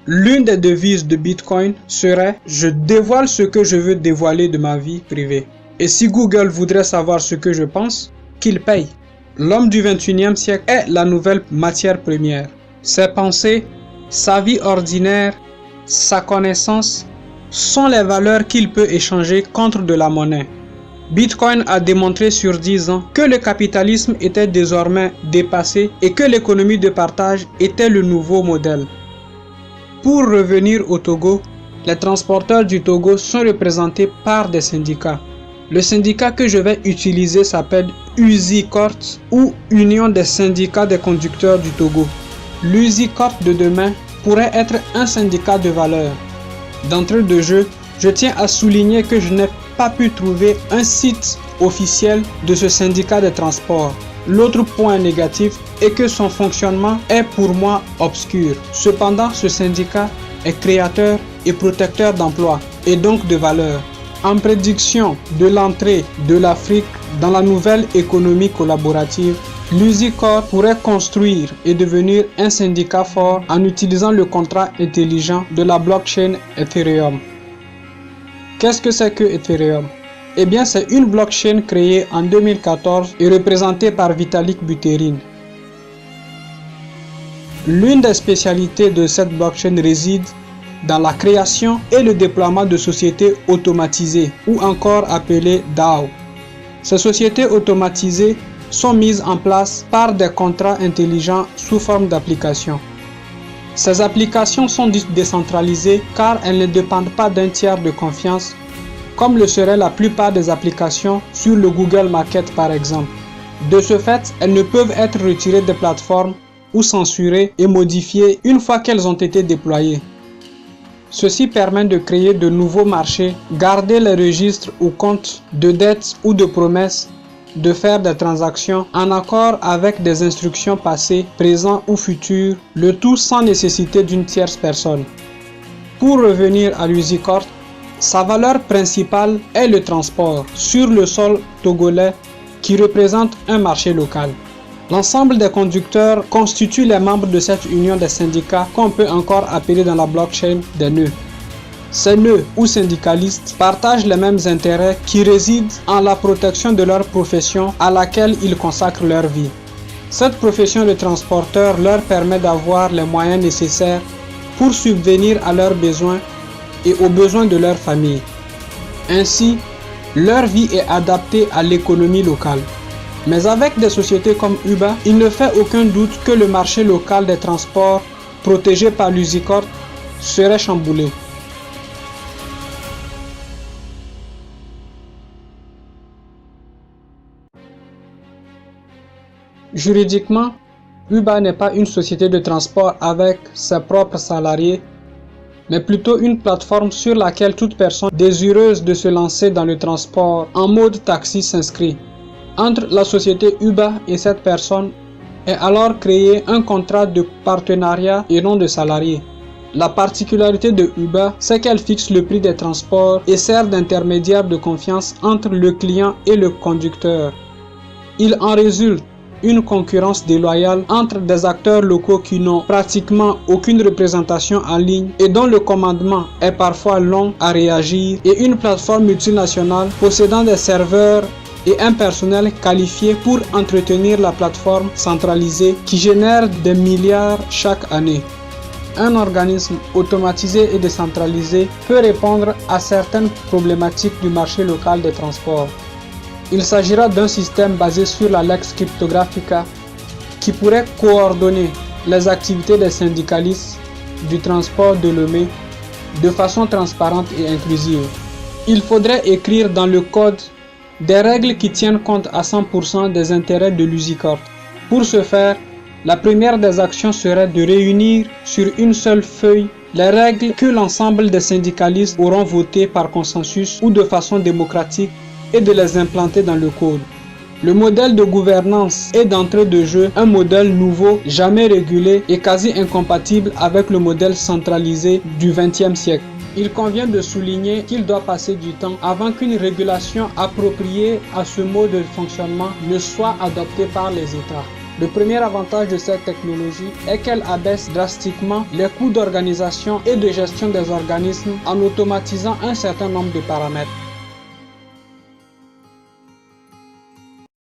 L'une des devises de Bitcoin serait « Je dévoile ce que je veux dévoiler de ma vie privée. Et si Google voudrait savoir ce que je pense, qu'il paye. » L'homme du 21e siècle est la nouvelle matière première. Ses pensées, sa vie ordinaire, sa connaissance sont les valeurs qu'il peut échanger contre de la monnaie. Bitcoin a démontré sur 10 ans que le capitalisme était désormais dépassé et que l'économie de partage était le nouveau modèle. Pour revenir au Togo, les transporteurs du Togo sont représentés par des syndicats. Le syndicat que je vais utiliser s'appelle USICORT ou Union des syndicats des conducteurs du Togo. L'USICORT de demain pourrait être un syndicat de valeur. D'entrée de jeu, je tiens à souligner que je n'ai pas pu trouver un site officiel de ce syndicat de transport. L'autre point négatif est que son fonctionnement est pour moi obscur. Cependant, ce syndicat est créateur et protecteur d'emplois et donc de valeurs. En prédiction de l'entrée de l'Afrique dans la nouvelle économie collaborative, l'USICORT pourrait construire et devenir un syndicat fort en utilisant le contrat intelligent de la blockchain Ethereum. Qu'est-ce que c'est que Ethereum? Eh bien, c'est une blockchain créée en 2014 et représentée par Vitalik Buterin. L'une des spécialités de cette blockchain réside dans la création et le déploiement de sociétés automatisées ou encore appelées DAO. Ces sociétés automatisées sont mises en place par des contrats intelligents sous forme d'applications. Ces applications sont décentralisées car elles ne dépendent pas d'un tiers de confiance comme le serait la plupart des applications sur le Google Market par exemple. De ce fait, elles ne peuvent être retirées des plateformes ou censurées et modifiées une fois qu'elles ont été déployées. Ceci permet de créer de nouveaux marchés, garder les registres ou comptes de dettes ou de promesses, de faire des transactions en accord avec des instructions passées, présentes ou futures, le tout sans nécessité d'une tierce personne. Pour revenir à l'USICORT, sa valeur principale est le transport sur le sol togolais qui représente un marché local. L'ensemble des conducteurs constitue les membres de cette union des syndicats qu'on peut encore appeler dans la blockchain des nœuds. Ces nœuds ou syndicalistes partagent les mêmes intérêts qui résident en la protection de leur profession à laquelle ils consacrent leur vie. Cette profession de transporteur leur permet d'avoir les moyens nécessaires pour subvenir à leurs besoins et aux besoins de leur famille. Ainsi, leur vie est adaptée à l'économie locale. Mais avec des sociétés comme Uber, il ne fait aucun doute que le marché local des transports, protégé par l'USICORT, serait chamboulé. Juridiquement, Uber n'est pas une société de transport avec ses propres salariés, mais plutôt une plateforme sur laquelle toute personne désireuse de se lancer dans le transport en mode taxi s'inscrit. Entre la société Uber et cette personne est alors créé un contrat de partenariat et non de salarié. La particularité de Uber, c'est qu'elle fixe le prix des transports et sert d'intermédiaire de confiance entre le client et le conducteur. Il en résulte une concurrence déloyale entre des acteurs locaux qui n'ont pratiquement aucune représentation en ligne et dont le commandement est parfois long à réagir, et une plateforme multinationale possédant des serveurs et un personnel qualifié pour entretenir la plateforme centralisée qui génère des milliards chaque année. Un organisme automatisé et décentralisé peut répondre à certaines problématiques du marché local des transports. Il s'agira d'un système basé sur la Lex Cryptographica qui pourrait coordonner les activités des syndicalistes du transport de Lomé de façon transparente et inclusive. Il faudrait écrire dans le code des règles qui tiennent compte à 100% des intérêts de l'USICORT. Pour ce faire, la première des actions serait de réunir sur une seule feuille les règles que l'ensemble des syndicalistes auront votées par consensus ou de façon démocratique et de les implanter dans le code. Le modèle de gouvernance est d'entrée de jeu un modèle nouveau, jamais régulé et quasi incompatible avec le modèle centralisé du XXe siècle. Il convient de souligner qu'il doit passer du temps avant qu'une régulation appropriée à ce mode de fonctionnement ne soit adoptée par les États. Le premier avantage de cette technologie est qu'elle abaisse drastiquement les coûts d'organisation et de gestion des organismes en automatisant un certain nombre de paramètres.